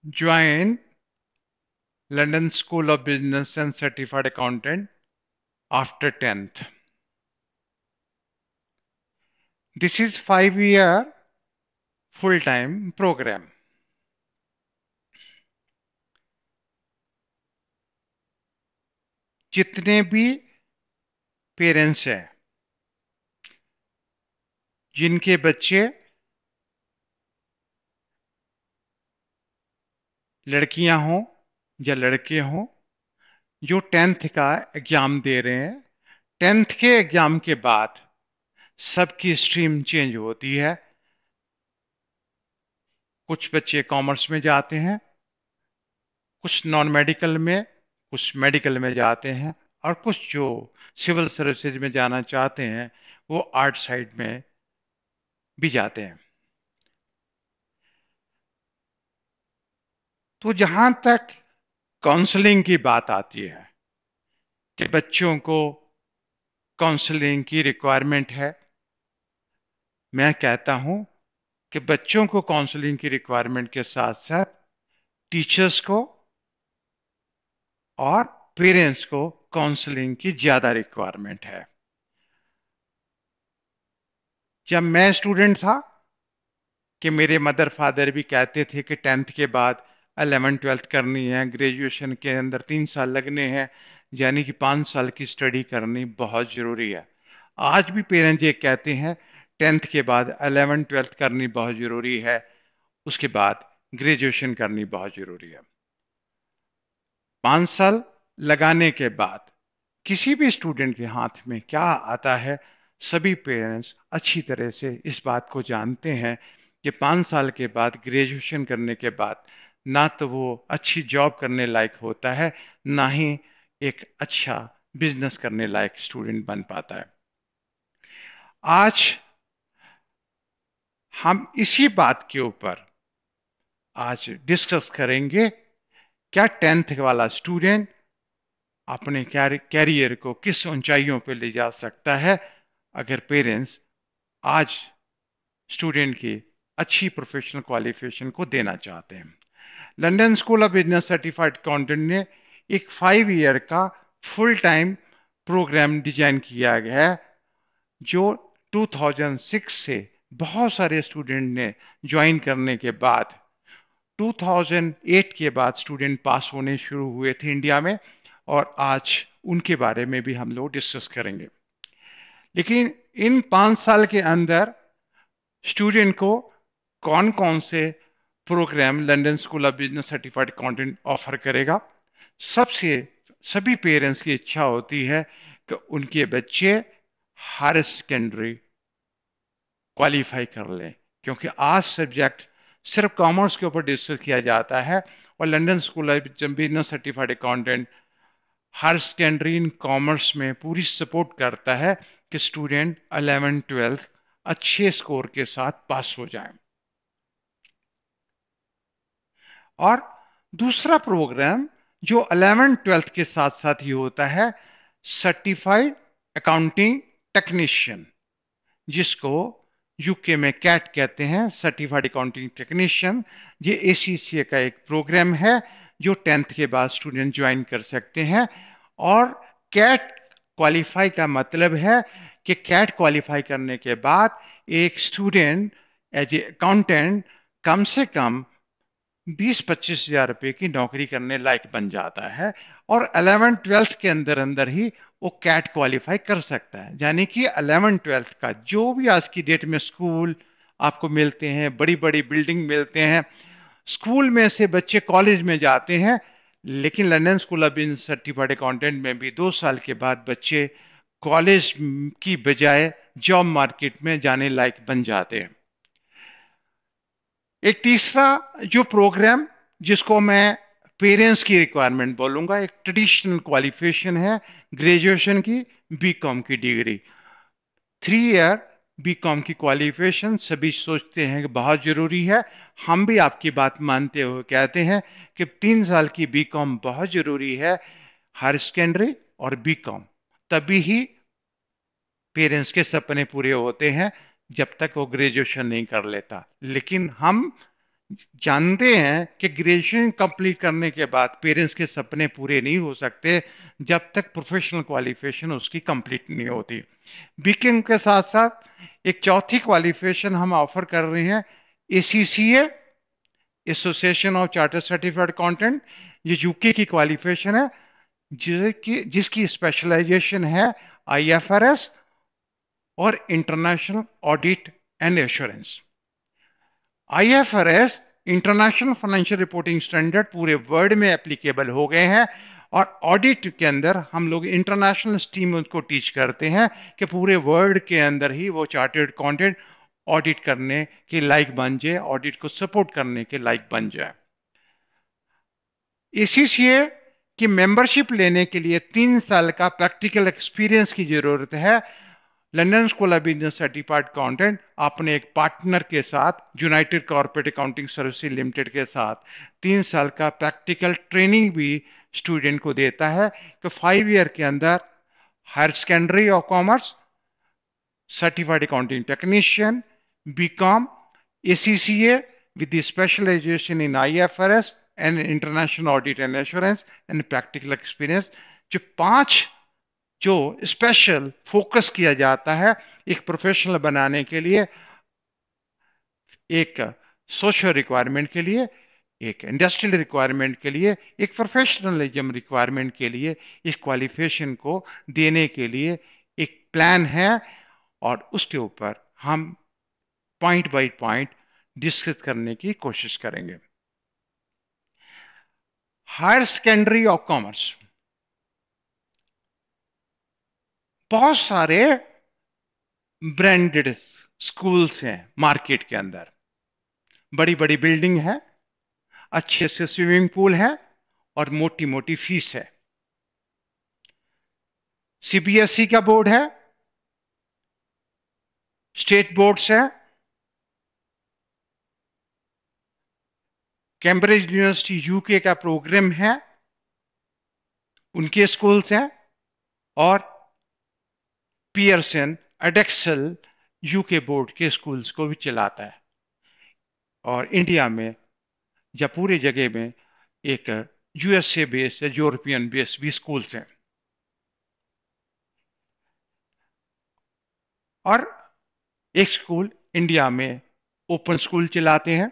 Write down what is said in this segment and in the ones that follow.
Join London School of Business and Certified Accountant after 10th. This is 5-year full-time program. जितने भी parents हैं जिनके बच्चे लड़कियां हों या लड़के हों जो 10th का एग्जाम दे रहे हैं, 10th के एग्जाम के बाद सबकी स्ट्रीम चेंज होती है। कुछ बच्चे कॉमर्स में जाते हैं, कुछ नॉन मेडिकल में, कुछ मेडिकल में जाते हैं और कुछ जो सिविल सर्विसेज में जाना चाहते हैं वो आर्ट साइड में भी जाते हैं। तो जहां तक काउंसलिंग की बात आती है कि बच्चों को काउंसलिंग की रिक्वायरमेंट है, मैं कहता हूं कि बच्चों को काउंसलिंग की रिक्वायरमेंट के साथ साथ टीचर्स को और पेरेंट्स को काउंसलिंग की ज्यादा रिक्वायरमेंट है। जब मैं स्टूडेंट था कि मेरे मदर फादर भी कहते थे कि 10th के बाद 11th 12th करनी है, ग्रेजुएशन के अंदर 3 साल लगने हैं, यानी कि 5 साल की स्टडी करनी बहुत जरूरी है। आज भी पेरेंट्स ये कहते हैं 10th के बाद 11th 12th करनी बहुत जरूरी है, उसके बाद ग्रेजुएशन करनी बहुत जरूरी है। 5 साल लगाने के बाद किसी भी स्टूडेंट के हाथ में क्या आता है, सभी पेरेंट्स अच्छी तरह से इस बात को जानते हैं कि 5 साल के बाद ग्रेजुएशन करने के बाद ना तो वो अच्छी जॉब करने लायक होता है, ना ही एक अच्छा बिजनेस करने लायक स्टूडेंट बन पाता है। आज हम इसी बात के ऊपर आज डिस्कस करेंगे, क्या 10th वाला स्टूडेंट अपने कैरियर को किस ऊंचाइयों पर ले जा सकता है अगर पेरेंट्स आज स्टूडेंट की अच्छी प्रोफेशनल क्वालिफिकेशन को देना चाहते हैं। London school of business certified accountant ने एक 5 ईयर का फुल टाइम प्रोग्राम डिजाइन किया गया है जो 2006 से बहुत सारे स्टूडेंट ने ज्वाइन करने के बाद 2008 के बाद स्टूडेंट पास होने शुरू हुए थे इंडिया में, और आज उनके बारे में भी हम लोग डिस्कस करेंगे। लेकिन इन 5 साल के अंदर स्टूडेंट को कौन कौन से program London school of business certified accountant offer करेगा? सबसे सभी पेरेंट्स की इच्छा होती है कि उनके बच्चे हायर सेकेंडरी क्वालिफाई कर लें, क्योंकि आज सब्जेक्ट सिर्फ कॉमर्स के ऊपर डिस्कस किया जाता है और London school of business certified accountant higher secondary in commerce में पूरी सपोर्ट करता है कि स्टूडेंट 11th 12th अच्छे स्कोर के साथ पास हो जाए। और दूसरा प्रोग्राम जो 11th 12th के साथ साथ ही होता है, सर्टिफाइड अकाउंटिंग टेक्नीशियन, जिसको यूके में कैट कहते हैं, सर्टिफाइड अकाउंटिंग टेक्नीशियन। ये एसीसीए का एक प्रोग्राम है जो 10th के बाद स्टूडेंट ज्वाइन कर सकते हैं। और कैट क्वालिफाई का मतलब है कि कैट क्वालिफाई करने के बाद एक स्टूडेंट एज ए अकाउंटेंट कम से कम 20-25 हजार रुपए की नौकरी करने लायक बन जाता है और 11th 12th के अंदर अंदर ही वो कैट क्वालिफाई कर सकता है। यानी कि 11th 12th का जो भी आज की डेट में स्कूल आपको मिलते हैं, बड़ी बड़ी बिल्डिंग मिलते हैं, स्कूल में से बच्चे कॉलेज में जाते हैं, लेकिन London school of business certified accountant में भी 2 साल के बाद बच्चे कॉलेज की बजाय जॉब मार्केट में जाने लायक बन जाते हैं। एक तीसरा जो प्रोग्राम जिसको मैं पेरेंट्स की रिक्वायरमेंट बोलूंगा, एक ट्रेडिशनल क्वालिफिकेशन है ग्रेजुएशन की, बीकॉम की डिग्री। 3 ईयर बीकॉम की क्वालिफिकेशन सभी सोचते हैं कि बहुत जरूरी है। हम भी आपकी बात मानते हुए कहते हैं कि 3 साल की बीकॉम बहुत जरूरी है, हायर सेकेंडरी और बीकॉम, तभी ही पेरेंट्स के सपने पूरे होते हैं, जब तक वो ग्रेजुएशन नहीं कर लेता। लेकिन हम जानते हैं कि ग्रेजुएशन कंप्लीट करने के बाद पेरेंट्स के सपने पूरे नहीं हो सकते जब तक प्रोफेशनल क्वालिफिकेशन उसकी कंप्लीट नहीं होती। बीकॉम के साथ साथ एक चौथी क्वालिफिकेशन हम ऑफर कर रहे हैं, ACCA, association of chartered certified accountant. ये यूके की क्वालिफिकेशन है, जिसकी स्पेशलाइजेशन है आईएफआरएस और international audit and assurance. IFRS international financial reporting standard पूरे वर्ल्ड में एप्लीकेबल हो गए हैं, और ऑडिट के अंदर हम लोग इंटरनेशनल स्ट्रीम को टीच करते हैं कि पूरे वर्ल्ड के अंदर ही वो चार्टर्ड अकाउंटेंट ऑडिट करने के लायक बन जाए, ऑडिट को सपोर्ट करने के लायक बन जाए। एसीसीए की मेंबरशिप लेने के लिए 3 साल का प्रैक्टिकल एक्सपीरियंस की जरूरत है। London school of business certified accountant अपने एक पार्टनर के साथ, United corporate accounting services limited के साथ 3 साल का प्रैक्टिकल ट्रेनिंग भी स्टूडेंट को देता है कि 5 ईयर के अंदर हायर सेकेंडरी और commerce, certified accounting technician, BCom, ACCA with the specialization in IFRS and international audit and assurance and practical experience, जो 5 जो स्पेशल फोकस किया जाता है एक प्रोफेशनल बनाने के लिए, एक सोशल रिक्वायरमेंट के लिए, एक इंडस्ट्रियल रिक्वायरमेंट के लिए, एक प्रोफेशनलिज्म रिक्वायरमेंट के लिए, इस क्वालिफिकेशन को देने के लिए एक प्लान है। और उसके ऊपर हम पॉइंट बाय पॉइंट डिस्कस करने की कोशिश करेंगे। हायर सेकेंडरी और कॉमर्स, बहुत सारे ब्रांडेड स्कूल्स हैं मार्केट के अंदर, बड़ी बड़ी बिल्डिंग है, अच्छे से स्विमिंग पूल है और मोटी मोटी फीस है। सीबीएसई का बोर्ड है, स्टेट बोर्ड्स है, कैम्ब्रिज यूनिवर्सिटी यूके का प्रोग्राम है, उनके स्कूल्स हैं, और पियर्सन एडेक्सल यूके बोर्ड के स्कूल्स को भी चलाता है। और इंडिया में या पूरी जगह में एक यूएसए बेस्ड या यूरोपियन बेस्ड भी स्कूल्स हैं। और एक स्कूल इंडिया में ओपन स्कूल चलाते हैं।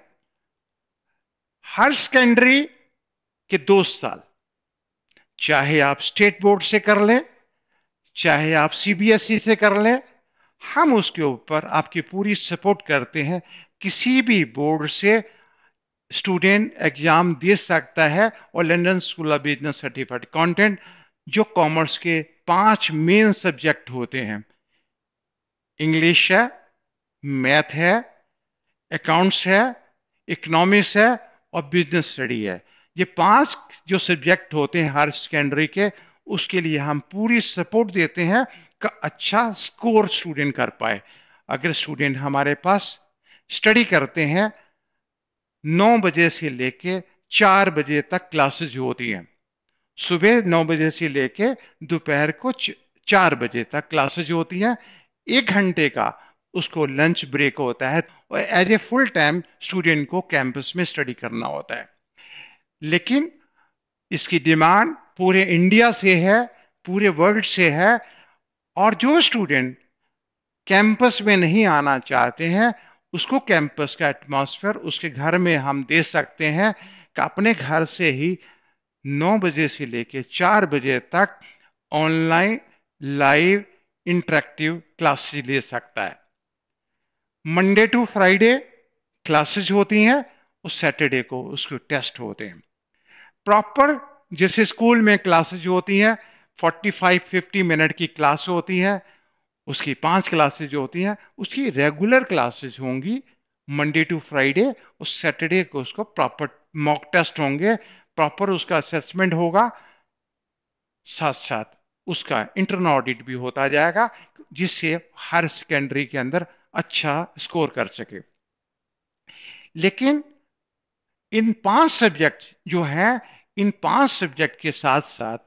हर सेकेंडरी के 2 साल, चाहे आप स्टेट बोर्ड से कर लें, चाहे आप सीबीएसई से कर लें, हम उसके ऊपर आपकी पूरी सपोर्ट करते हैं। किसी भी बोर्ड से स्टूडेंट एग्जाम दे सकता है। और London school of business certified accountant जो कॉमर्स के 5 मेन सब्जेक्ट होते हैं, इंग्लिश है, मैथ है, अकाउंट्स है, इकोनॉमिक्स है और बिजनेस स्टडी है, ये 5 जो सब्जेक्ट होते हैं हर सेकेंडरी के, उसके लिए हम पूरी सपोर्ट देते हैं कि अच्छा स्कोर स्टूडेंट कर पाए। अगर स्टूडेंट हमारे पास स्टडी करते हैं, 9 बजे से लेके 4 बजे तक क्लासेज होती हैं, सुबह 9 बजे से लेके दोपहर को 4 बजे तक क्लासेज होती हैं। 1 घंटे का उसको लंच ब्रेक होता है, और as a full time student को कैंपस में स्टडी करना होता है। लेकिन इसकी डिमांड पूरे इंडिया से है, पूरे वर्ल्ड से है। और जो स्टूडेंट कैंपस में नहीं आना चाहते हैं, उसको कैंपस का एटमॉस्फेयर उसके घर में हम दे सकते हैं कि अपने घर से ही 9 बजे से लेकर 4 बजे तक ऑनलाइन लाइव इंटरेक्टिव क्लासेस ले सकता है। मंडे टू फ्राइडे क्लासेस होती हैं, उस सैटरडे को उसके टेस्ट होते हैं। प्रॉपर जैसे स्कूल में क्लासेज होती हैं, 45-50 मिनट की क्लास होती है, उसकी 5 क्लासेज जो होती हैं, उसकी रेगुलर क्लासेज होंगी मंडे टू फ्राइडे। उस सैटरडे को उसको प्रॉपर मॉक टेस्ट होंगे, प्रॉपर उसका असेसमेंट होगा, साथ साथ उसका इंटरनल ऑडिट भी होता जाएगा, जिससे हर सेकेंडरी के अंदर अच्छा स्कोर कर सके। लेकिन इन 5 सब्जेक्ट जो है, इन 5 सब्जेक्ट के साथ साथ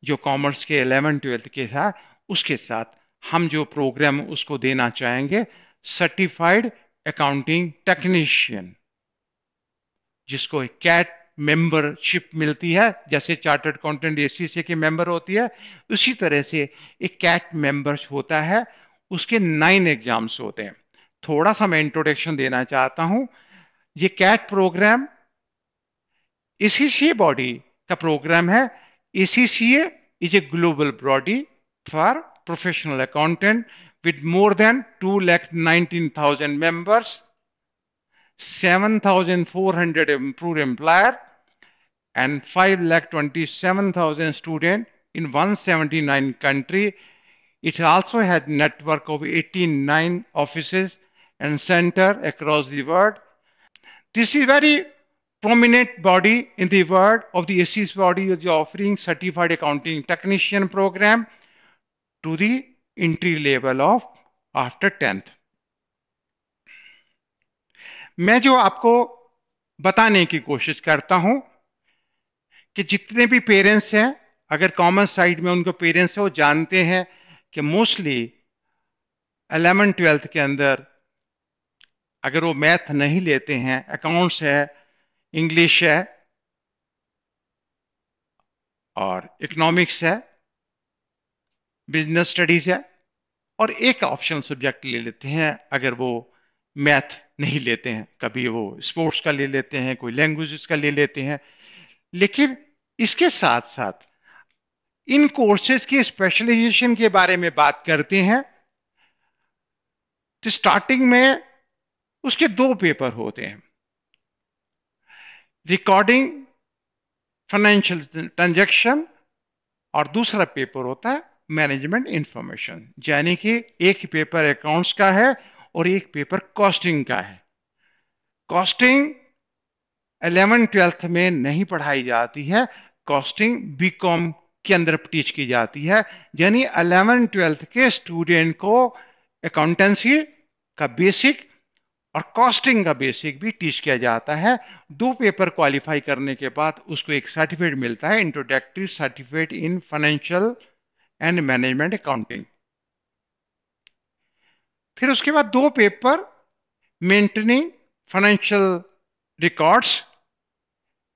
जो कॉमर्स के 11-12 के साथ, उसके साथ हम जो प्रोग्राम उसको देना चाहेंगे, सर्टिफाइड अकाउंटिंग टेक्नीशियन। जिसको एक कैट मेंबरशिप मिलती है, जैसे चार्टर्ड अकाउंटेंट एसीसी के मेंबर होती है, उसी तरह से एक कैट मेंबर होता है। उसके 9 एग्जाम्स होते हैं। थोड़ा सा मैं इंट्रोडक्शन देना चाहता हूं। ये कैट प्रोग्राम एसीसीए बॉडी का प्रोग्राम है। ACCA is a global body for professional accountant with more than 2,19,000 members, 7,400 improved employer, and 5,27,000 students in 179 countries. It also had network of 89 offices and center across the world. This is very prominent body in the world of the ACES body is offering certified accounting technician program to the entry level of after 10th. मैं जो आपको बताने की कोशिश करता हूं कि जितने भी पेरेंट्स हैं, अगर कॉमन साइड में उनको पेरेंट्स है, वो जानते हैं कि मोस्टली 11th-12th के अंदर अगर वो मैथ नहीं लेते हैं, अकाउंट्स है, इंग्लिश है और इकोनॉमिक्स है, बिजनेस स्टडीज है और एक ऑप्शनल सब्जेक्ट ले लेते हैं अगर वो मैथ नहीं लेते हैं। कभी वो स्पोर्ट्स का ले लेते हैं, कोई लैंग्वेजेस का ले लेते हैं। लेकिन इसके साथ साथ इन कोर्सेज की स्पेशलाइजेशन के बारे में बात करते हैं तो स्टार्टिंग में उसके 2 पेपर होते हैं। रिकॉर्डिंग फाइनेंशियल ट्रांजैक्शन और दूसरा पेपर होता है मैनेजमेंट इंफॉर्मेशन, यानी कि एक पेपर अकाउंट्स का है और एक पेपर कॉस्टिंग का है। कॉस्टिंग 11th-12th में नहीं पढ़ाई जाती है, कॉस्टिंग बीकॉम के अंदर टीच की जाती है। यानी 11th-12th के स्टूडेंट को अकाउंटेंसी का बेसिक और कॉस्टिंग का बेसिक भी टीच किया जाता है। 2 पेपर क्वालिफाई करने के बाद उसको एक सर्टिफिकेट मिलता है, introductory certificate in financial and management accounting. फिर उसके बाद 2 paper maintaining financial records,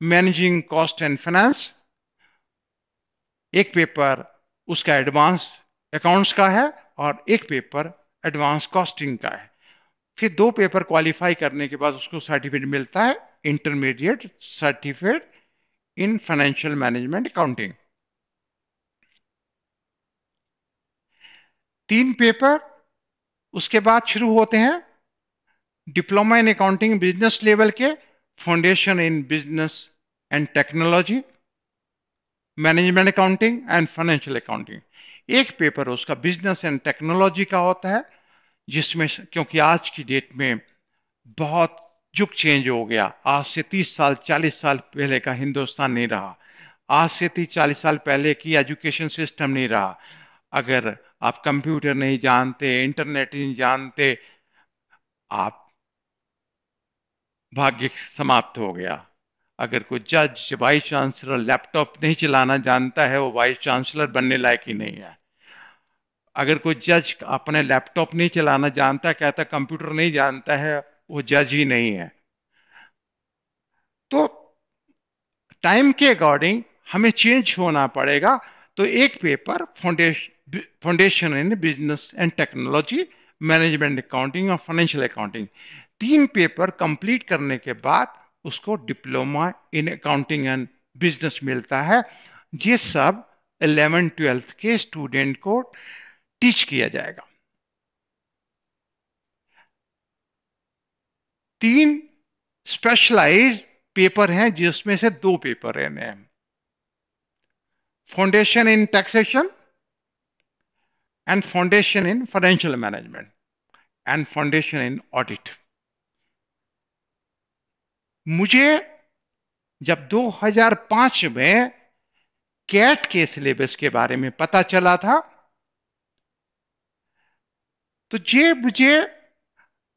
managing cost and finance. एक पेपर उसका एडवांस अकाउंट्स का है और एक पेपर एडवांस कॉस्टिंग का है। फिर 2 पेपर क्वालिफाई करने के बाद उसको सर्टिफिकेट मिलता है, intermediate certificate in financial management accounting. 3 paper उसके बाद शुरू होते हैं diploma in accounting business level के, foundation in business and technology, management accounting and financial accounting. एक पेपर उसका बिजनेस एंड टेक्नोलॉजी का होता है, जिसमें क्योंकि आज की डेट में बहुत युग चेंज हो गया। आज से 30 साल 40 साल पहले का हिंदुस्तान नहीं रहा। आज से 30-40 साल पहले की एजुकेशन सिस्टम नहीं रहा। अगर आप कंप्यूटर नहीं जानते, इंटरनेट नहीं जानते, आप भाग्य समाप्त हो गया। अगर कोई जज, वाइस चांसलर लैपटॉप नहीं चलाना जानता है, वो वाइस चांसलर बनने लायक ही नहीं है। अगर कोई जज अपने लैपटॉप नहीं चलाना जानता, कहता कंप्यूटर नहीं जानता है, वो जज ही नहीं है। तो टाइम के अकॉर्डिंग हमें चेंज होना पड़ेगा। तो एक paper foundation in business and technology, management accounting और फाइनेंशियल अकाउंटिंग, 3 पेपर कंप्लीट करने के बाद उसको diploma in accounting and business मिलता है। ये सब 11th-12th के स्टूडेंट को टीच किया जाएगा। 3 स्पेशलाइज्ड पेपर हैं, जिसमें से 2 पेपर रहने हैं, foundation in taxation and foundation in financial management and foundation in audit. मुझे जब 2005 में कैट के सिलेबस के बारे में पता चला था, तो ये मुझे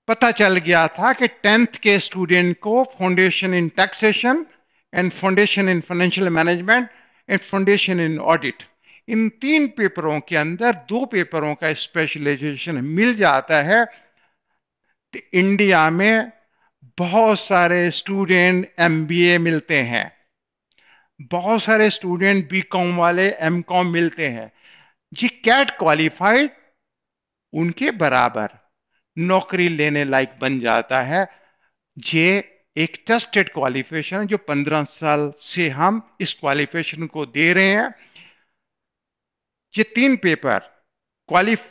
पता चल गया था कि 10th के स्टूडेंट को foundation in taxation and foundation in financial management and foundation in audit, इन 3 पेपरों के अंदर 2 पेपरों का स्पेशलाइजेशन मिल जाता है। तो इंडिया में बहुत सारे स्टूडेंट एमबीए मिलते हैं, बहुत सारे स्टूडेंट बीकॉम वाले एमकॉम मिलते हैं। जी कैट क्वालिफाइड उनके बराबर नौकरी लेने लायक बन जाता है। ये एक ट्रस्टेड क्वालिफिकेशन जो 15 साल से हम इस क्वालिफिकेशन को दे रहे हैं। ये तीन पेपर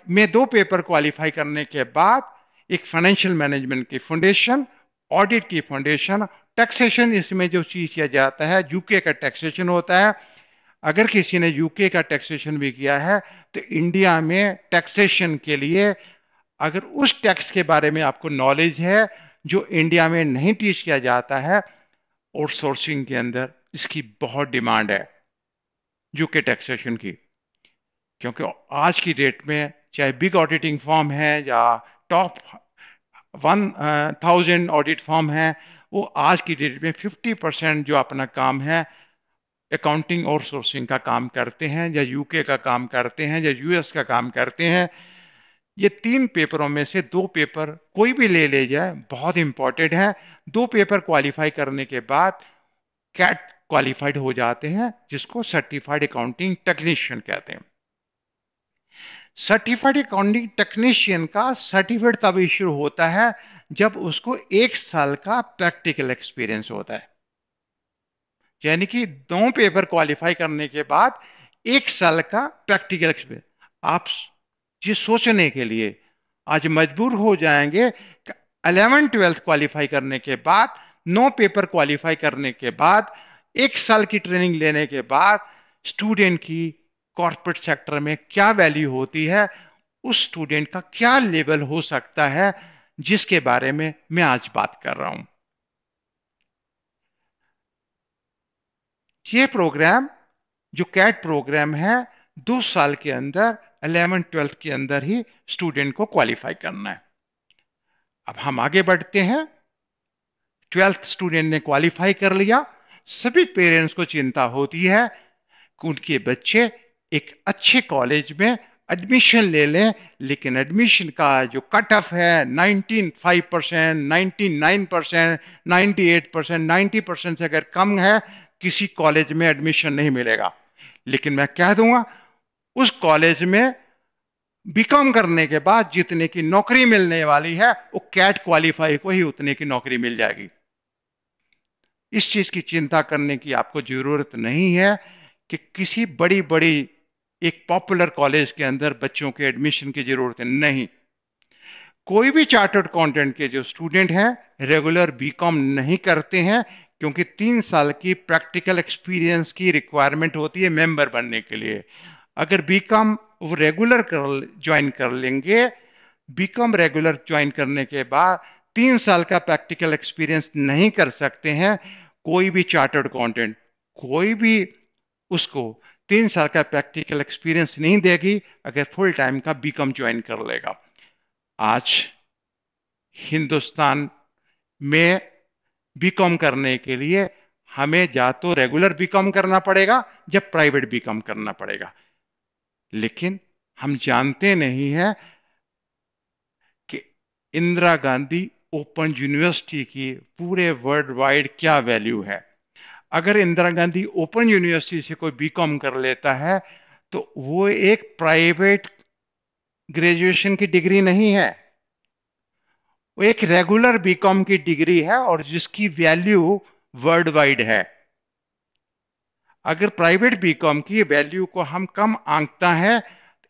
में दो पेपर क्वालिफाई करने के बाद एक फाइनेंशियल मैनेजमेंट की फाउंडेशन, ऑडिट की फाउंडेशन, टैक्सेशन, इसमें जो चीज किया जाता है यूके का टैक्सेशन होता है। अगर किसी ने यूके का टैक्सेशन भी किया है तो इंडिया में टैक्सेशन के लिए अगर उस टैक्स के बारे में आपको नॉलेज है जो इंडिया में नहीं टीच किया जाता है, आउटसोर्सिंग के अंदर इसकी बहुत डिमांड है यूके टैक्सेशन की। क्योंकि आज की डेट में चाहे बिग ऑडिटिंग फर्म है या टॉप 1000 ऑडिट फर्म है, वो आज की डेट में 50% जो अपना काम है अकाउंटिंग और सोर्सिंग का काम करते हैं, या यूके का काम करते हैं, या यूएस का काम करते हैं। ये तीन पेपरों में से दो पेपर कोई भी ले जाए बहुत इंपॉर्टेंट है। दो पेपर क्वालिफाई करने के बाद कैट क्वालिफाइड हो जाते हैं, जिसको सर्टिफाइड अकाउंटिंग टेक्नीशियन कहते हैं। सर्टिफाइड अकाउंटिंग टेक्नीशियन का सर्टिफिकेट तब इश्यू होता है जब उसको 1 साल का प्रैक्टिकल एक्सपीरियंस होता है। यानी कि दो पेपर क्वालिफाई करने के बाद 1 साल का प्रैक्टिकल एक्सपीरियंस। आप ये सोचने के लिए आज मजबूर हो जाएंगे कि 11th-12th क्वालिफाई करने के बाद, 9 पेपर क्वालिफाई करने के बाद, 1 साल की ट्रेनिंग लेने के बाद स्टूडेंट की कॉर्पोरेट सेक्टर में क्या वैल्यू होती है, उस स्टूडेंट का क्या लेवल हो सकता है, जिसके बारे में मैं आज बात कर रहा हूं। ये प्रोग्राम जो कैट प्रोग्राम है 2 साल के अंदर 11th-12th के अंदर ही स्टूडेंट को क्वालिफाई करना है। अब हम आगे बढ़ते हैं। 12th स्टूडेंट ने क्वालिफाई कर लिया। सभी पेरेंट्स को चिंता होती है कि उनके बच्चे एक अच्छे कॉलेज में एडमिशन ले लें, लेकिन एडमिशन का जो कट ऑफ है 95%, 99%, 98%, 90% से अगर कम है, किसी कॉलेज में एडमिशन नहीं मिलेगा। लेकिन मैं कह दूंगा उस कॉलेज में बीकॉम करने के बाद जितने की नौकरी मिलने वाली है वो कैट क्वालिफाई को ही उतने की नौकरी मिल जाएगी। इस चीज की चिंता करने की आपको जरूरत नहीं है कि किसी बड़ी बड़ी एक पॉपुलर कॉलेज के अंदर बच्चों के एडमिशन की जरूरत नहीं। कोई भी चार्टर्ड अकाउंटेंट के जो स्टूडेंट हैं रेगुलर बीकॉम नहीं करते हैं, क्योंकि 3 साल की प्रैक्टिकल एक्सपीरियंस की रिक्वायरमेंट होती है मेंबर बनने के लिए। अगर बीकॉम वो रेगुलर ज्वाइन कर लेंगे, बीकॉम रेगुलर ज्वाइन करने के बाद 3 साल का प्रैक्टिकल एक्सपीरियंस नहीं कर सकते हैं, कोई भी चार्टर्ड अकाउंटेंट कोई भी उसको 3 साल का प्रैक्टिकल एक्सपीरियंस नहीं देगी अगर फुल टाइम का बीकॉम ज्वाइन कर लेगा। आज हिंदुस्तान में बीकॉम करने के लिए हमें या तो रेगुलर बीकॉम करना पड़ेगा या प्राइवेट बीकॉम करना पड़ेगा। लेकिन हम जानते नहीं है कि इंदिरा गांधी ओपन यूनिवर्सिटी की पूरे वर्ल्ड वाइड क्या वैल्यू है। अगर इंदिरा गांधी ओपन यूनिवर्सिटी से कोई बीकॉम कर लेता है तो वो एक प्राइवेट ग्रेजुएशन की डिग्री नहीं है, वो एक रेगुलर बीकॉम की डिग्री है और जिसकी वैल्यू वर्ल्ड वाइड है। अगर प्राइवेट बीकॉम की वैल्यू को हम कम आंकता है,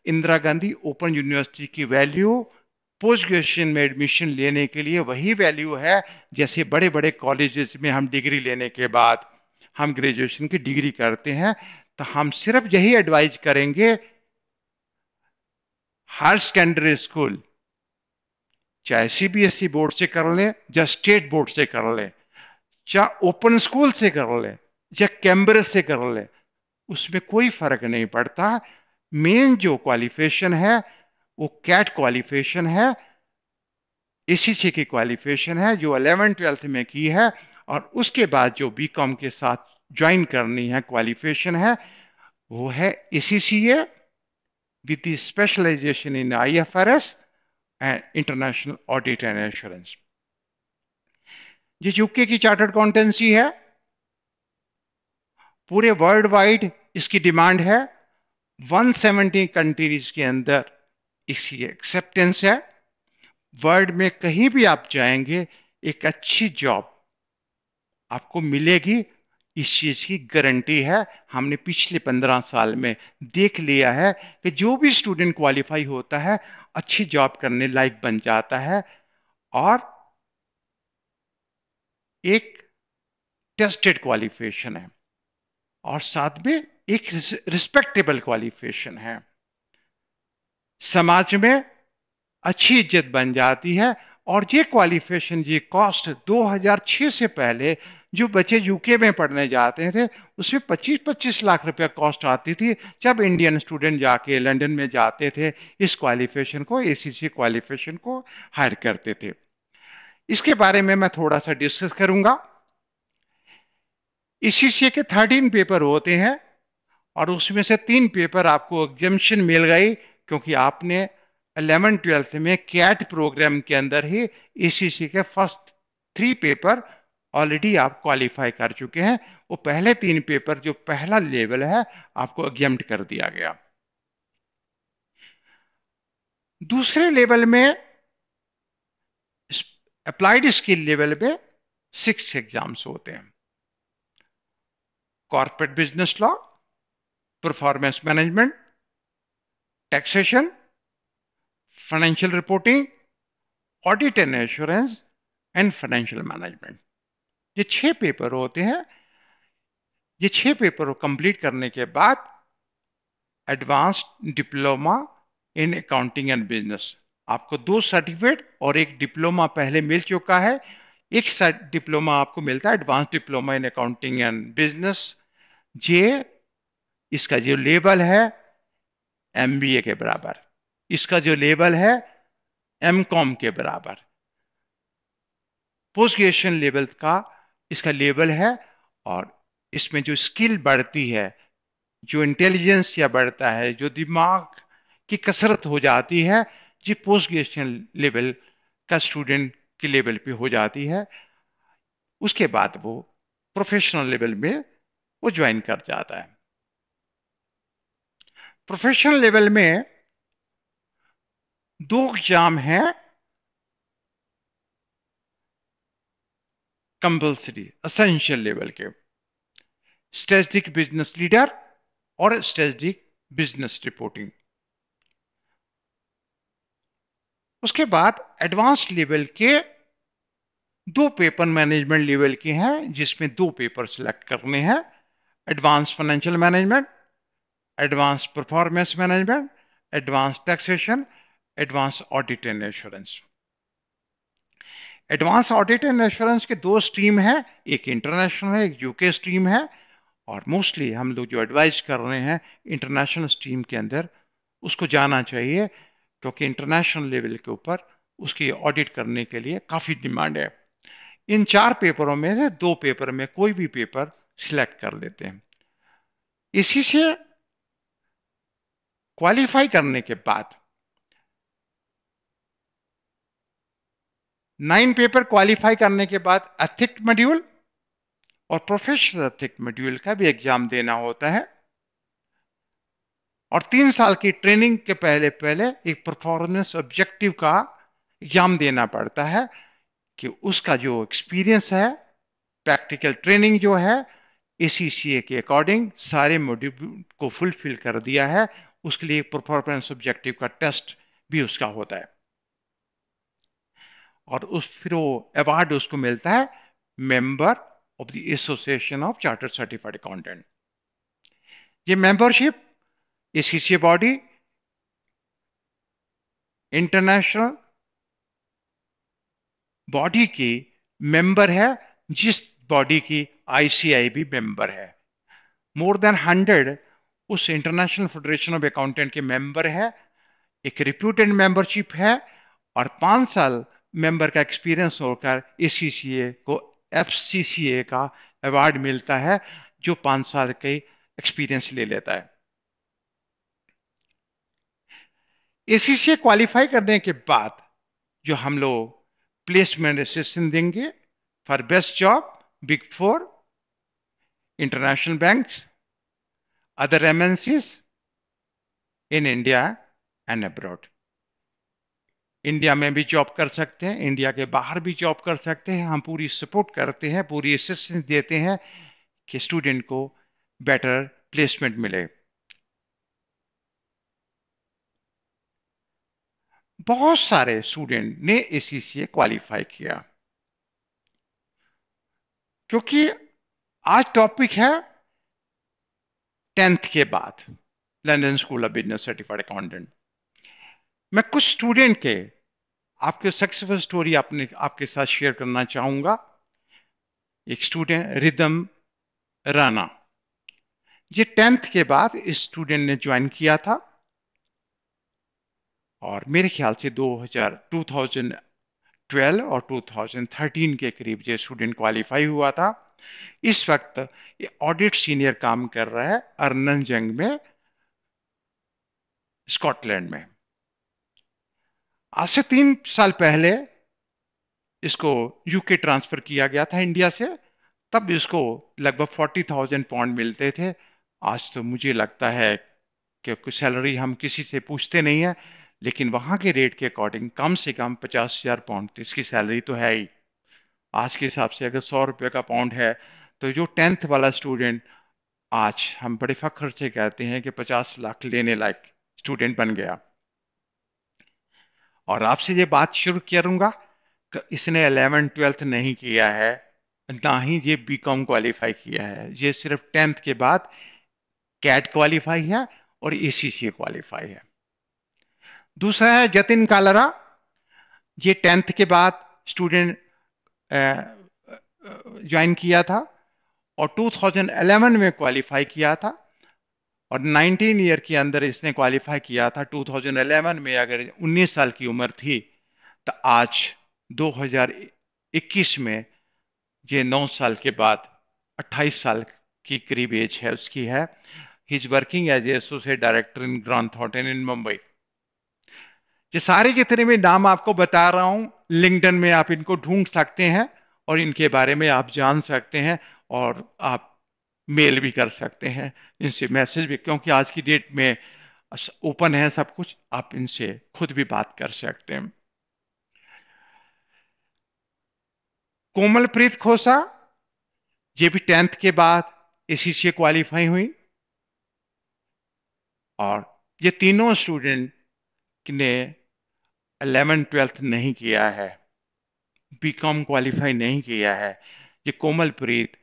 इंदिरा गांधी ओपन यूनिवर्सिटी की वैल्यू पोस्ट ग्रेजुएशन में एडमिशन लेने के लिए वही वैल्यू है जैसे बड़े बड़े कॉलेजेस में हम डिग्री लेने के बाद हम ग्रेजुएशन की डिग्री करते हैं। तो हम सिर्फ यही एडवाइज करेंगे हर सेकेंडरी स्कूल चाहे सीबीएसई बोर्ड से कर ले या स्टेट बोर्ड से कर ले, चाहे ओपन स्कूल से कर ले या कैम्ब्रिज से कर ले, उसमें कोई फर्क नहीं पड़ता। मेन जो क्वालिफिकेशन है वो कैट क्वालिफिकेशन है, एसीसी की क्वालिफिकेशन है जो 11th-12th में की है, और उसके बाद जो बीकॉम के साथ ज्वाइन करनी है क्वालिफिकेशन है वो है ACCA with the specialization in IFRS and International Audit and Assurance. ये यूके की चार्टर्ड अकाउंटेंसी है, पूरे वर्ल्ड वाइड इसकी डिमांड है, 170 कंट्रीज के अंदर इसकी एक्सेप्टेंस है। वर्ल्ड में कहीं भी आप जाएंगे एक अच्छी जॉब आपको मिलेगी, इस चीज की गारंटी है। हमने पिछले 15 साल में देख लिया है कि जो भी स्टूडेंट क्वालिफाई होता है अच्छी जॉब करने लायक बन जाता है, और एक टेस्टेड क्वालिफिकेशन है और साथ में एक रिस्पेक्टेबल क्वालिफिकेशन है, समाज में अच्छी इज्जत बन जाती है। और ये क्वालिफिकेशन, ये कॉस्ट 2006 से पहले जो बच्चे यूके में पढ़ने जाते थे उसमें 25-25 लाख रुपया कॉस्ट आती थी, जब इंडियन स्टूडेंट जाके लंदन में जाते थे इस क्वालिफिकेशन को, एसीसी क्वालिफिकेशन को हायर करते थे। इसके बारे में मैं थोड़ा सा डिस्कस करूंगा। एसीसी के 13 पेपर होते हैं और उसमें से 3 पेपर आपको एग्जम्पशन मिल गई, क्योंकि आपने 11th-12th में कैट प्रोग्राम के अंदर ही एसीसी के फर्स्ट 3 पेपर ऑलरेडी आप क्वालिफाई कर चुके हैं। वो पहले 3 पेपर जो पहला लेवल है आपको एग्जम्प्ट कर दिया गया। दूसरे लेवल में, अप्लाइड स्किल लेवल में 6 एग्जाम्स होते हैं: corporate business law, performance management, taxation, financial reporting, audit and assurance and financial management. ये 6 पेपर होते हैं। ये 6 पेपर को कंप्लीट करने के बाद advanced diploma in accounting and business, आपको 2 सर्टिफिकेट और एक डिप्लोमा पहले मिल चुका है। एक डिप्लोमा आपको मिलता है advance diploma in accounting and business. ये इसका जो लेवल है एमबीए के बराबर, इसका जो लेवल है एमकॉम के बराबर, पोस्ट ग्रेजुएशन लेवल का इसका लेवल है। और इसमें जो स्किल बढ़ती है, जो इंटेलिजेंस या बढ़ता है, जो दिमाग की कसरत हो जाती है, जी पोस्ट ग्रेजुएशन लेवल का स्टूडेंट के लेवल पे हो जाती है। उसके बाद वो प्रोफेशनल लेवल में वो ज्वाइन कर जाता है। प्रोफेशनल लेवल में 2 एग्जाम है कंपल्सरी असेंशियल लेवल के: स्ट्रेटेजिक बिजनेस लीडर और स्ट्रेटेजिक बिजनेस रिपोर्टिंग। उसके बाद एडवांस लेवल के 2 पेपर मैनेजमेंट लेवल के हैं, जिसमें 2 पेपर सिलेक्ट करने हैं: advance financial management, advance performance management, advance taxation, advance audit and assurance. Advance audit and assurance के 2 स्ट्रीम है, एक इंटरनेशनल है, एक यूके स्ट्रीम है। और मोस्टली हम लोग जो एडवाइस कर रहे हैं इंटरनेशनल स्ट्रीम के अंदर उसको जाना चाहिए, क्योंकि इंटरनेशनल लेवल के ऊपर उसकी ऑडिट करने के लिए काफी डिमांड है। इन 4 पेपरों में से 2 पेपर में कोई भी पेपर सिलेक्ट कर लेते हैं। इसी से क्वालिफाई करने के बाद 9 पेपर क्वालिफाई करने के बाद एथिक मॉड्यूल और प्रोफेशनल एथिक मॉड्यूल का भी एग्जाम देना होता है। और 3 साल की ट्रेनिंग के पहले पहले एक परफॉर्मेंस ऑब्जेक्टिव का एग्जाम देना पड़ता है, कि उसका जो एक्सपीरियंस है, प्रैक्टिकल ट्रेनिंग जो है एसीसीए के अकॉर्डिंग सारे मॉड्यूल को फुलफिल कर दिया है, उसके लिए परफॉर्मेंस ऑब्जेक्टिव का टेस्ट भी उसका होता है। और उस फिर वो अवार्ड उसको मिलता है member of the association of chartered certified accountant. ये membership ACCA body international body की मेंबर है, जिस बॉडी की आईसीआई भी मेंबर है। मोर देन 100 उस इंटरनेशनल फेडरेशन ऑफ अकाउंटेंट के मेंबर है। एक रिप्यूटेड मेंबरशिप है और 5 साल मेंबर का एक्सपीरियंस होकर एसीसीए को एफसीसीए का अवार्ड मिलता है, जो 5 साल के एक्सपीरियंस ले लेता है। एसीसीए क्वालिफाई करने के बाद जो हम लोग प्लेसमेंट असिस्टेंस देंगे, for best job, Big Four, international banks, other MNCs in India and abroad. India में भी जॉब कर सकते हैं, इंडिया के बाहर भी जॉब कर सकते हैं. हम पूरी सपोर्ट करते हैं, पूरी असिस्टेंस देते हैं कि स्टूडेंट को बेटर प्लेसमेंट मिले. बहुत सारे स्टूडेंट ने एसीसीए क्वालिफाई किया, क्योंकि आज टॉपिक है 10th के बाद London school of business certified accountant. मैं कुछ स्टूडेंट के आपके सक्सेसफुल स्टोरी आपके साथ शेयर करना चाहूंगा. एक स्टूडेंट रिदम राणा, ये 10th के बाद इस स्टूडेंट ने ज्वाइन किया था और मेरे ख्याल से 2012 और 2013 के करीब ये स्टूडेंट क्वालिफाई हुआ था. इस वक्त ये ऑडिट सीनियर काम कर रहा है अर्नन जंग में, स्कॉटलैंड में. आज से 3 साल पहले इसको यूके ट्रांसफर किया गया था इंडिया से. तब इसको लगभग 40,000 पाउंड मिलते थे. आज तो मुझे लगता है कि कुछ सैलरी हम किसी से पूछते नहीं है, लेकिन वहां के रेट के अकॉर्डिंग कम से कम 50,000 पाउंड तो इसकी सैलरी तो है ही. आज के हिसाब से अगर 100 रुपए का पाउंड है, तो जो 10th वाला स्टूडेंट आज हम बड़े फख्र से कहते हैं कि 50 लाख लेने लायक स्टूडेंट बन गया. और आपसे ये बात शुरू करूंगा कि इसने 11th-12th नहीं किया है, ना ही ये बीकॉम क्वालिफाई किया है. ये सिर्फ 10th के बाद कैट क्वालिफाई है और एसीसी क्वालिफाई है. दूसरा है जतिन कालरा. ये 10th के बाद स्टूडेंट ज्वाइन किया था और 2011 में क्वालिफाई किया था और 19 ईयर के अंदर इसने क्वालिफाई किया था. 2011 में अगर 19 साल की उम्र थी, तो आज 2021 में ये 9 साल के बाद 28 साल की करीब एज है उसकी है. He is working as associate director in Grant Thornton in Mumbai. ये सारे जितने भी नाम आपको बता रहा हूं, लिंक्डइन में आप इनको ढूंढ सकते हैं और इनके बारे में आप जान सकते हैं और आप मेल भी कर सकते हैं इनसे, मैसेज भी, क्योंकि आज की डेट में ओपन है सब कुछ. आप इनसे खुद भी बात कर सकते हैं. कोमलप्रीत खोसा, ये भी 10th के बाद एसीसी क्वालिफाई हुई. और ये तीनों स्टूडेंट ने 11th-12th नहीं किया है, बीकॉम क्वालिफाई नहीं किया है. ये कोमलप्रीत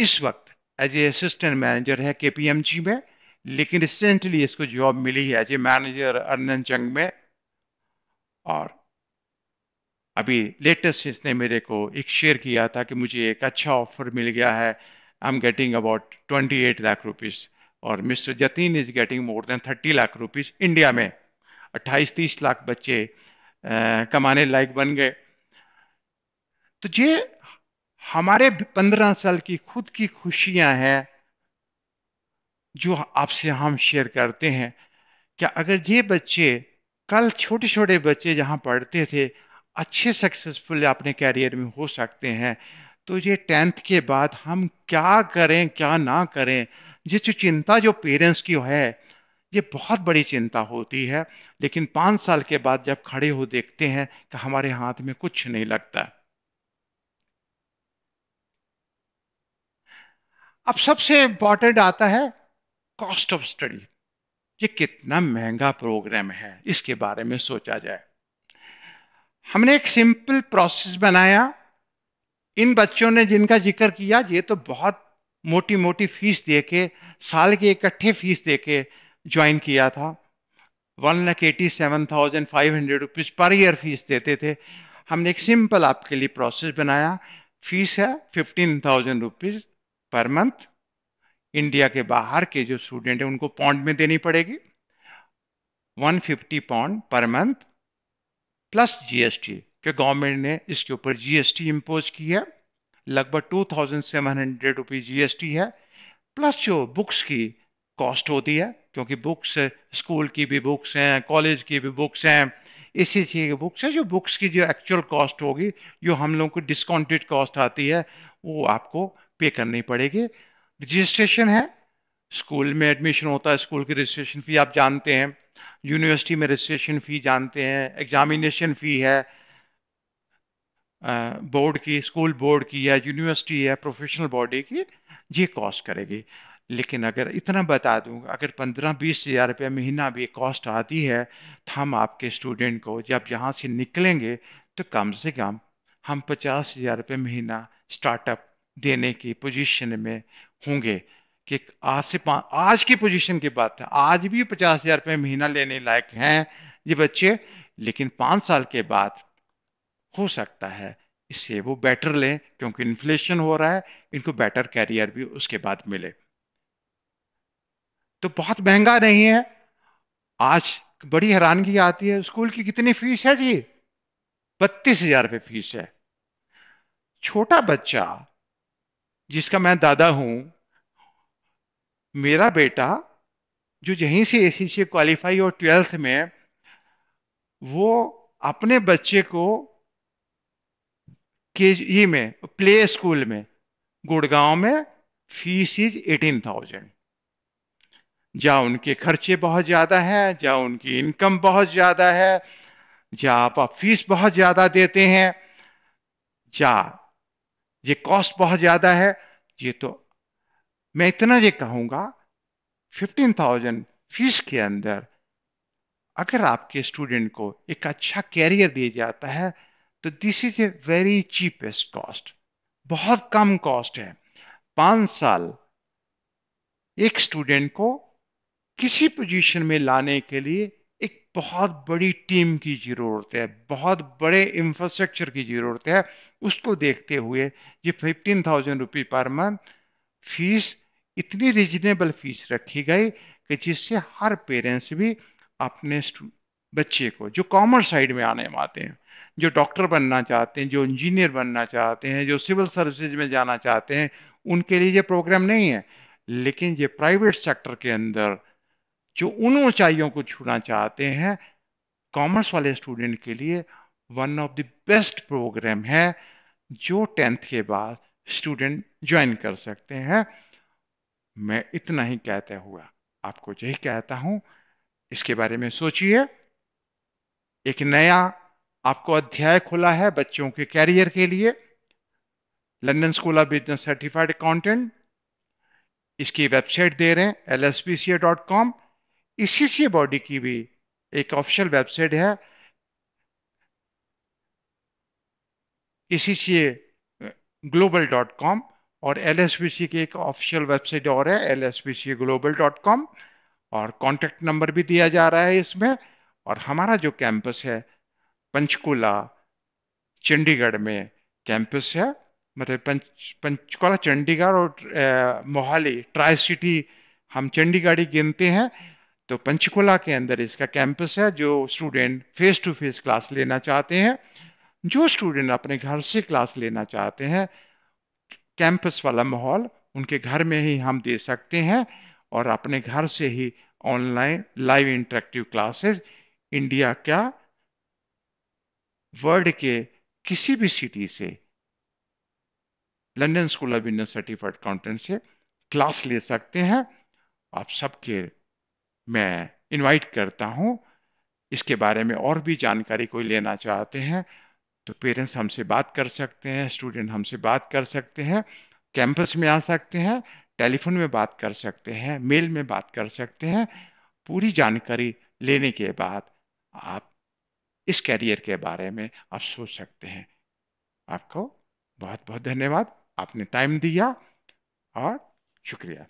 इस वक्त एज ए असिस्टेंट मैनेजर है केपीएमजी में, लेकिन रिसेंटली इसको जॉब मिली है एज ए मैनेजर अर्नन जंग में. और अभी लेटेस्ट इसने मेरे को एक शेयर किया था कि मुझे एक अच्छा ऑफर मिल गया है, I am getting about 28 lakh rupees और mister Jatin is getting more than 30 lakh rupees India में. 28-30 लाख बच्चे कमाने लायक बन गए. तो ये हमारे 15 साल की खुद की खुशियां हैं जो आपसे हम शेयर करते हैं. क्या अगर ये बच्चे कल, छोटे छोटे बच्चे जहां पढ़ते थे, अच्छे सक्सेसफुल अपने कैरियर में हो सकते हैं, तो ये 10th के बाद हम क्या करें क्या ना करें, ये जो चिंता जो पेरेंट्स की है, ये बहुत बड़ी चिंता होती है. लेकिन 5 साल के बाद जब खड़े हो देखते हैं कि हमारे हाथ में कुछ नहीं लगता. अब सबसे इंपॉर्टेंट आता है कॉस्ट ऑफ स्टडी. ये कितना महंगा प्रोग्राम है, इसके बारे में सोचा जाए. हमने एक सिंपल प्रोसेस बनाया. इन बच्चों ने जिनका जिक्र किया, ये तो बहुत मोटी मोटी फीस देके, साल के इकट्ठे फीस देके ज्वाइन किया था. 1,87,500 रुपीज पर ईयर फीस देते थे. हमने एक सिंपल आपके लिए प्रोसेस बनाया. फीस है 15,000 रुपीज पर मंथ. इंडिया के बाहर के जो स्टूडेंट है उनको पाउंड में देनी पड़ेगी. 150 pound per month plus GST, कि गवर्नमेंट ने इसके ऊपर जीएसटी इंपोज की है. लगभग 2,700 रुपीज जीएसटी है, प्लस जो बुक्स की कॉस्ट होती है, क्योंकि बुक्स स्कूल की भी बुक्स हैं, कॉलेज की भी बुक्स हैं, एसीसी की बुक्स है, जो बुक्स की जो एक्चुअल कॉस्ट होगी, जो हम लोगों को डिस्काउंटेड कॉस्ट आती है, वो आपको पे करनी पड़ेगी। रजिस्ट्रेशन है, स्कूल में एडमिशन होता है, स्कूल की रजिस्ट्रेशन फी आप जानते हैं, यूनिवर्सिटी में रजिस्ट्रेशन फी जानते हैं, एग्जामिनेशन फी है बोर्ड की, स्कूल बोर्ड की या यूनिवर्सिटी या प्रोफेशनल बॉडी की, ये कॉस्ट करेगी। लेकिन अगर इतना बता दूं, अगर 15-20 हज़ार रुपये महीना भी कॉस्ट आती है, तो हम आपके स्टूडेंट को जब यहाँ से निकलेंगे तो कम से कम हम 50 हज़ार रुपये महीना स्टार्टअप देने की पोजीशन में होंगे। कि आज की पोजीशन की बात है, आज भी 50 हज़ार रुपये महीना लेने लायक हैं ये बच्चे, लेकिन 5 साल के बाद हो सकता है इससे वो बेटर लें, क्योंकि इन्फ्लेशन हो रहा है, इनको बेटर कैरियर भी उसके बाद मिले। तो बहुत महंगा नहीं है। आज बड़ी हैरानगी आती है, स्कूल की कितनी फीस है जी? 32 हज़ार रुपये फीस है। छोटा बच्चा जिसका मैं दादा हूं, मेरा बेटा जो यहीं से एसी से क्वालिफाई और 12th में, वो अपने बच्चे को केजी में प्ले स्कूल में गुड़गांव में फीस इज 18,000। जहाँ उनके खर्चे बहुत ज्यादा है, जहाँ उनकी इनकम बहुत ज्यादा है, जहाँ आप फीस बहुत ज्यादा देते हैं, जहाँ ये कॉस्ट बहुत ज्यादा है, ये तो मैं इतना ये कहूंगा, 15,000 फीस के अंदर अगर आपके स्टूडेंट को एक अच्छा कैरियर दिया जाता है, तो this is a very cheapest cost, बहुत कम कॉस्ट है। 5 साल एक स्टूडेंट को किसी पोजीशन में लाने के लिए एक बहुत बड़ी टीम की जरूरत है, बहुत बड़े इंफ्रास्ट्रक्चर की जरूरत है। उसको देखते हुए ये 15,000 रुपये पर मंथ फीस इतनी रिजनेबल फीस रखी गई कि जिससे हर पेरेंट्स भी अपने बच्चे को, जो कॉमर्स साइड में आने आते हैं, जो डॉक्टर बनना चाहते हैं, जो इंजीनियर बनना चाहते हैं, जो सिविल सर्विसेज में जाना चाहते हैं, उनके लिए ये प्रोग्राम नहीं है। लेकिन ये प्राइवेट सेक्टर के अंदर जो उन ऊंचाइयों को छूना चाहते हैं, कॉमर्स वाले स्टूडेंट के लिए one of the best program है, जो 10th के बाद स्टूडेंट ज्वाइन कर सकते हैं। मैं इतना ही कहते हुआ आपको यही कहता हूं, इसके बारे में सोचिए। एक नया आपको अध्याय खुला है बच्चों के कैरियर के लिए, London school of business certified accountant. इसकी वेबसाइट दे रहे हैं lspca.com। इसी बॉडी की भी एक ऑफिशियल वेबसाइट है, ecca global.com, और LSBC की एक ऑफिशियल वेबसाइट और है lspcaglobal.com, और कॉन्टेक्ट नंबर भी दिया जा रहा है इसमें। और हमारा जो कैंपस है पंचकुला चंडीगढ़ में कैंपस है, मतलब पंचकुला चंडीगढ़ और मोहाली ट्राई सिटी हम चंडीगढ़ ही गिनते हैं। तो पंचकुला के अंदर इसका कैंपस है। जो student face to face class लेना चाहते हैं, जो स्टूडेंट अपने घर से क्लास लेना चाहते हैं, कैंपस वाला माहौल उनके घर में ही हम दे सकते हैं, और अपने घर से ही online live interactive classes India क्या वर्ल्ड के किसी भी सिटी से London school of business certified accountant से क्लास ले सकते हैं। आप सबके मैं इनवाइट करता हूं। इसके बारे में और भी जानकारी कोई लेना चाहते हैं तो पेरेंट्स हमसे बात कर सकते हैं, स्टूडेंट हमसे बात कर सकते हैं, कैंपस में आ सकते हैं, टेलीफोन में बात कर सकते हैं, मेल में बात कर सकते हैं। पूरी जानकारी लेने के बाद आप इस कैरियर के बारे में आप सोच सकते हैं। आपको बहुत बहुत धन्यवाद, आपने टाइम दिया, और शुक्रिया।